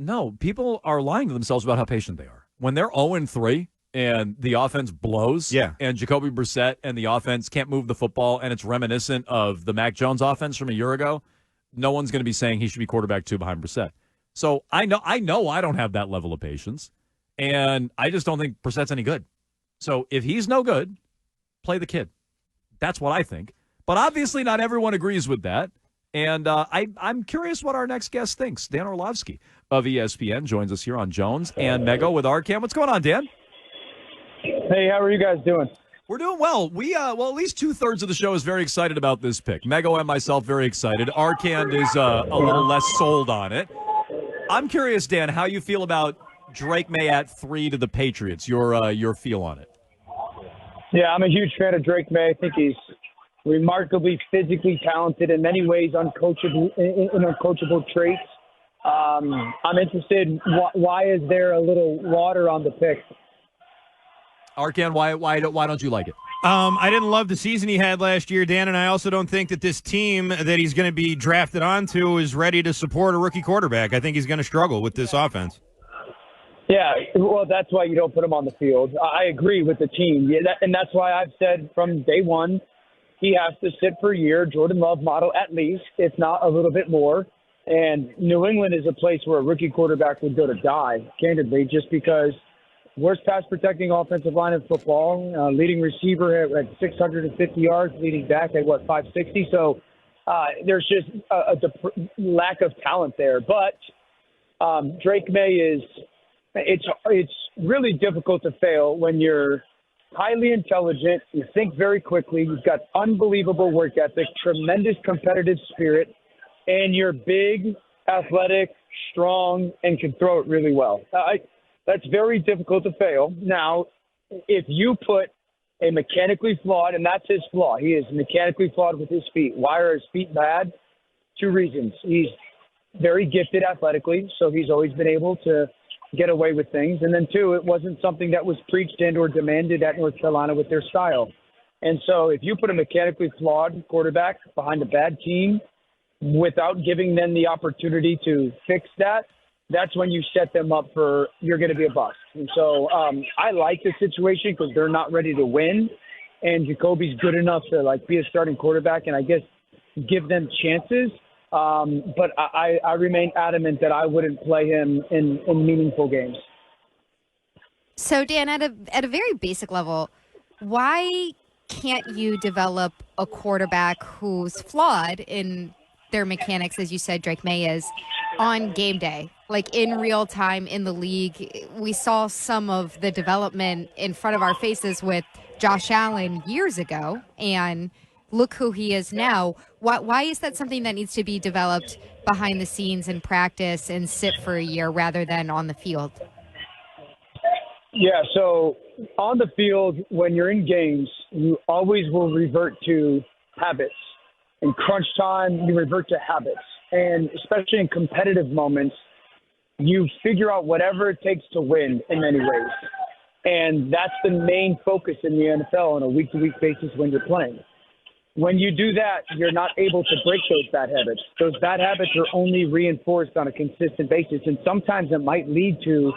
No, people are lying to themselves about how patient they are. When they're 0-3 and the offense blows, and Jacoby Brissett and the offense can't move the football, and it's reminiscent of the Mac Jones offense from a year ago, no one's going to be saying he should be quarterback 2 behind Brissett. So I know I don't have that level of patience, and I just don't think Brissett's any good. So if he's no good, play the kid. That's what I think. But obviously not everyone agrees with that. And I'm curious what our next guest thinks. Dan Orlovsky of ESPN joins us here on Jones and Mego with Arcam. What's going on, Dan? Hey, how are you guys doing? We're doing well. We at least 2/3 of the show is very excited about this pick. Mego and myself very excited. Arcand is a little less sold on it. I'm curious, Dan, how you feel about Drake May at 3 to the Patriots. Your feel on it? Yeah, I'm a huge fan of Drake May. I think he's remarkably physically talented, in many ways uncoachable in uncoachable traits. I'm interested. Why is there a little water on the pick? Arcand, why don't you like it? I didn't love the season he had last year, Dan, and I also don't think that this team that he's going to be drafted onto is ready to support a rookie quarterback. I think he's going to struggle with this offense. Yeah, well, that's why you don't put him on the field. I agree with the team, and that's why I've said from day one he has to sit for a year, Jordan Love model at least, if not a little bit more. And New England is a place where a rookie quarterback would go to die, candidly, just because worst pass protecting offensive line in football, leading receiver at 650 yards, leading back at 560. So there's just a lack of talent there. But Drake May is it's really difficult to fail when you're highly intelligent, you think very quickly, you've got unbelievable work ethic, tremendous competitive spirit, and you're big, athletic, strong, and can throw it really well. That's very difficult to fail. Now, if you put a mechanically flawed, and that's his flaw, he is mechanically flawed with his feet. Why are his feet bad? 2 reasons. He's very gifted athletically, so he's always been able to get away with things. And then 2, it wasn't something that was preached and or demanded at North Carolina with their style. And so if you put a mechanically flawed quarterback behind a bad team without giving them the opportunity to fix that, that's when you set them up for you're going to be a bust. And so I like the situation because they're not ready to win. And Jacoby's good enough to be a starting quarterback and I guess give them chances. But I remain adamant that I wouldn't play him in meaningful games. So, Dan, at a very basic level, why can't you develop a quarterback who's flawed in their mechanics, as you said, Drake May is, on game day? Like in real time in the league, we saw some of the development in front of our faces with Josh Allen years ago, and look who he is now. Why is that something that needs to be developed behind the scenes in practice and sit for a year rather than on the field? Yeah, so on the field, when you're in games, you always will revert to habits. In crunch time, you revert to habits. And especially in competitive moments, you figure out whatever it takes to win in many ways. And that's the main focus in the NFL on a week-to-week basis when you're playing. When you do that, you're not able to break those bad habits. Those bad habits are only reinforced on a consistent basis, and sometimes it might lead to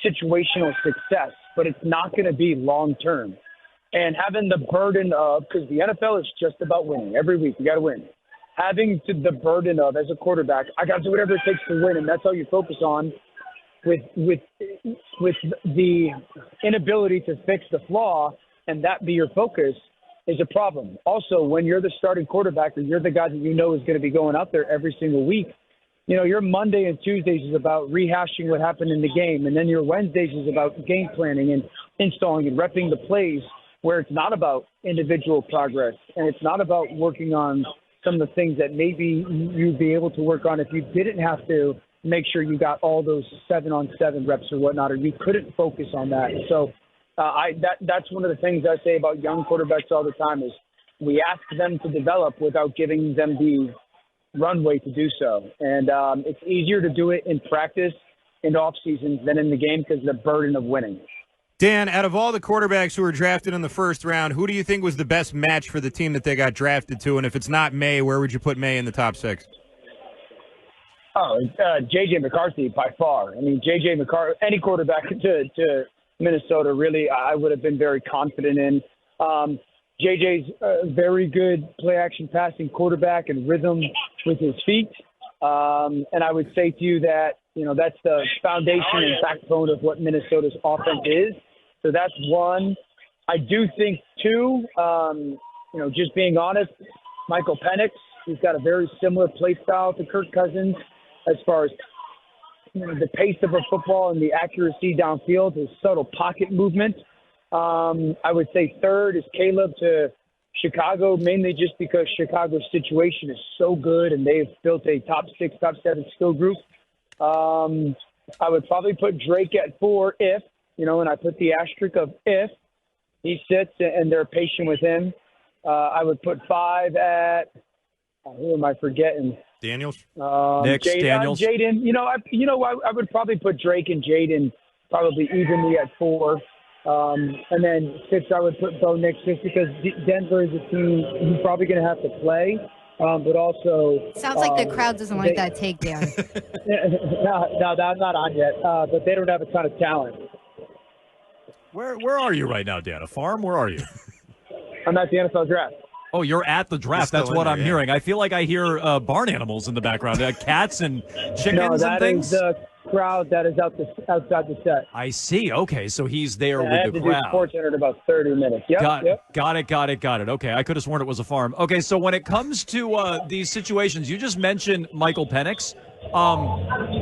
situational success, but it's not going to be long-term. And having the burden of, because the NFL is just about winning. Every week, you got to win. Having the burden of, as a quarterback, I got to do whatever it takes to win, and that's all you focus on with the inability to fix the flaw and that be your focus is a problem. Also, when you're the starting quarterback or you're the guy that you know is going to be going out there every single week, your Monday and Tuesdays is about rehashing what happened in the game, and then your Wednesdays is about game planning and installing and repping the plays where it's not about individual progress and it's not about working on some of the things that maybe you'd be able to work on if you didn't have to make sure you got all those 7-on-7 reps or whatnot, or you couldn't focus on that. So that's one of the things I say about young quarterbacks all the time is we ask them to develop without giving them the runway to do so. And it's easier to do it in practice and off seasons than in the game because of the burden of winning. Dan, out of all the quarterbacks who were drafted in the first round, who do you think was the best match for the team that they got drafted to? And if it's not May, where would you put May in the top 6? J.J. McCarthy by far. I mean, J.J. McCarthy, any quarterback to Minnesota, really, I would have been very confident in. J.J.'s a very good play-action passing quarterback and rhythm with his feet. And I would say to you that, that's the foundation and backbone of what Minnesota's offense is. So that's one. I do think, two, just being honest, Michael Penix, he's got a very similar play style to Kirk Cousins as far as the pace of a football and the accuracy downfield, his subtle pocket movement. I would say third is Caleb to Chicago, mainly just because Chicago's situation is so good and they've built a top 6, top 7 skill group. I would probably put Drake at 4 if, and I put the asterisk of if he sits and they're patient with him. I would put 5 at, who am I forgetting? Daniels? Daniels. Jaden. I would probably put Drake and Jaden probably evenly at 4. And then 6, I would put Bo Nix just because Denver is a team he's probably going to have to play. But also... Sounds like the crowd doesn't like that take, Dan. No, I'm not on yet. But they don't have a ton of talent. Where are you right now, Dan? A farm? Where are you? I'm at the NFL draft. Oh, you're at the draft. That's what I'm hearing. I feel like I hear barn animals in the background, cats and chickens and things. No, that is the crowd that is outside the set. I see. Okay, so he's there with the crowd. I had to do Sports Center in about 30 minutes. Yep. Got it. Okay, I could have sworn it was a farm. Okay, so when it comes to these situations, you just mentioned Michael Penix.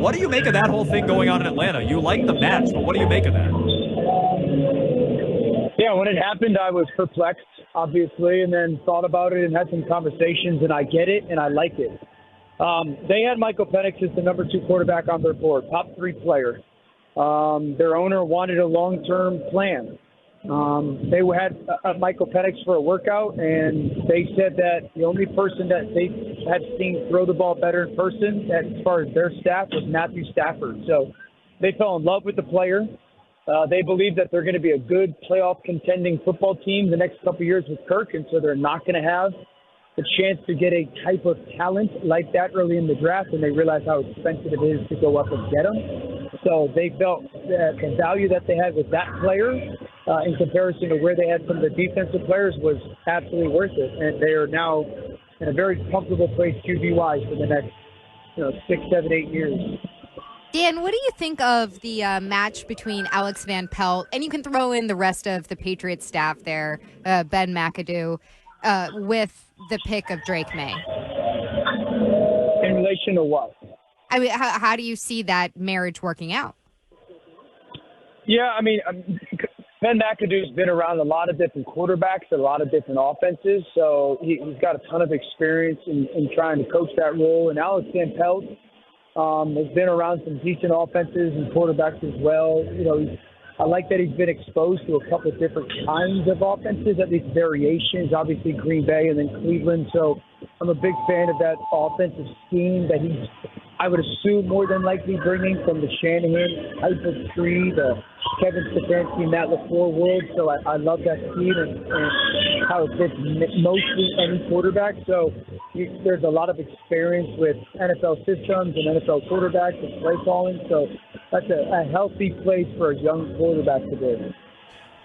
What do you make of that whole thing going on in Atlanta? You like the match, but what do you make of that? Yeah, when it happened, I was perplexed, obviously, and then thought about it and had some conversations, and I get it, and I like it. They had Michael Penix as the number 2 quarterback on their board, top 3 player. Their owner wanted a long-term plan. They had Michael Penix for a workout, and they said that the only person that they had seen throw the ball better in person, as far as their staff, was Matthew Stafford. So they fell in love with the player. They believe that they're going to be a good playoff contending football team the next couple of years with Kirk, and so they're not going to have the chance to get a type of talent like that early in the draft, and they realize how expensive it is to go up and get them. So they felt that the value that they had with that player in comparison to where they had some of the defensive players was absolutely worth it, and they are now in a very comfortable place QB-wise for the next 6, 7, 8 years. Dan, what do you think of the match between Alex Van Pelt, and you can throw in the rest of the Patriots staff there, Ben McAdoo, with the pick of Drake May? In relation to what? I mean, how do you see that marriage working out? Yeah, I mean, Ben McAdoo's been around a lot of different quarterbacks, a lot of different offenses, so he's got a ton of experience in trying to coach that role. And Alex Van Pelt has been around some decent offenses and quarterbacks as well. I like that he's been exposed to a couple of different kinds of offenses, at least variations, obviously Green Bay and then Cleveland. So I'm a big fan of that offensive scheme that he's, I would assume, more than likely bringing from the Shanahan type of tree, the Kevin Stefanski, Matt LaFleur world. So I love that scheme and how it fits mostly any quarterback. So there's a lot of experience with NFL systems and NFL quarterbacks and play calling. So that's a healthy place for a young quarterback to be.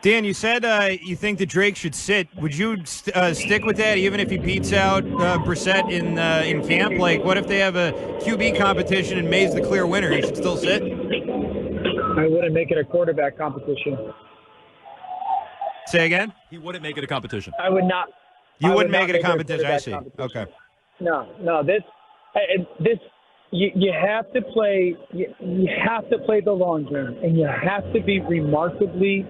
Dan, you said you think that Drake should sit. Would you stick with that even if he beats out Brissett in camp? Like, what if they have a QB competition and May's the clear winner? He should still sit? I wouldn't make it a quarterback competition. Say again? He wouldn't make it a competition. I would not. You wouldn't make it a competition. I see. Okay. No. This you have to play. You have to play the long game, and you have to be remarkably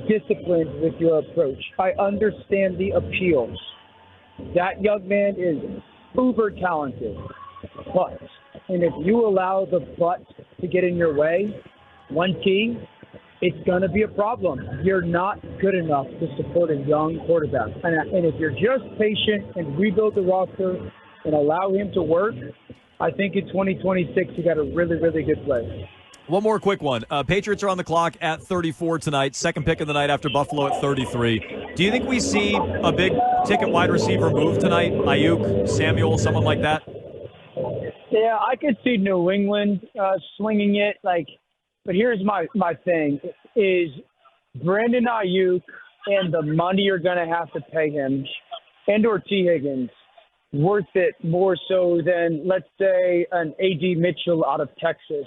disciplined with your approach. I understand the appeals. That young man is uber talented, and if you allow the but to get in your way, one key, it's going to be a problem. You're not good enough to support a young quarterback. And if you're just patient and rebuild the roster and allow him to work, I think in 2026 you got a really, really good play. One more quick one. Patriots are on the clock at 34 tonight. Second pick of the night after Buffalo at 33. Do you think we see a big ticket wide receiver move tonight? Ayuk, Samuel, someone like that? Yeah, I could see New England swinging it. But here's my thing: is Brandon Ayuk and the money you're going to have to pay him, and/or T. Higgins, worth it more so than, let's say, an A.D. Mitchell out of Texas?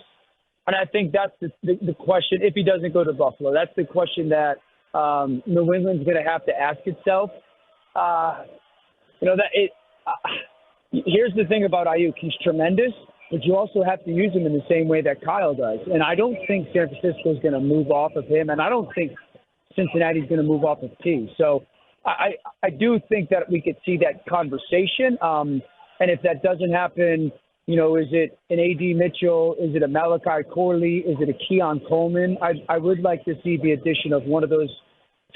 And I think that's the question. If he doesn't go to Buffalo, that's the question that New England's going to have to ask itself. Here's the thing about Ayuk. He's tremendous, but you also have to use him in the same way that Kyle does. And I don't think San Francisco is going to move off of him, and I don't think Cincinnati's going to move off of T. So I do think that we could see that conversation. And if that doesn't happen, is it an A.D. Mitchell? Is it a Malachi Corley? Is it a Keon Coleman? I would like to see the addition of one of those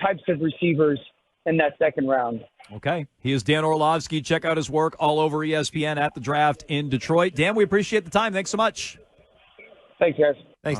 types of receivers in that second round. Okay. He is Dan Orlovsky. Check out his work all over ESPN at the Draft in Detroit. Dan, we appreciate the time. Thanks so much. Thanks, guys. Thanks.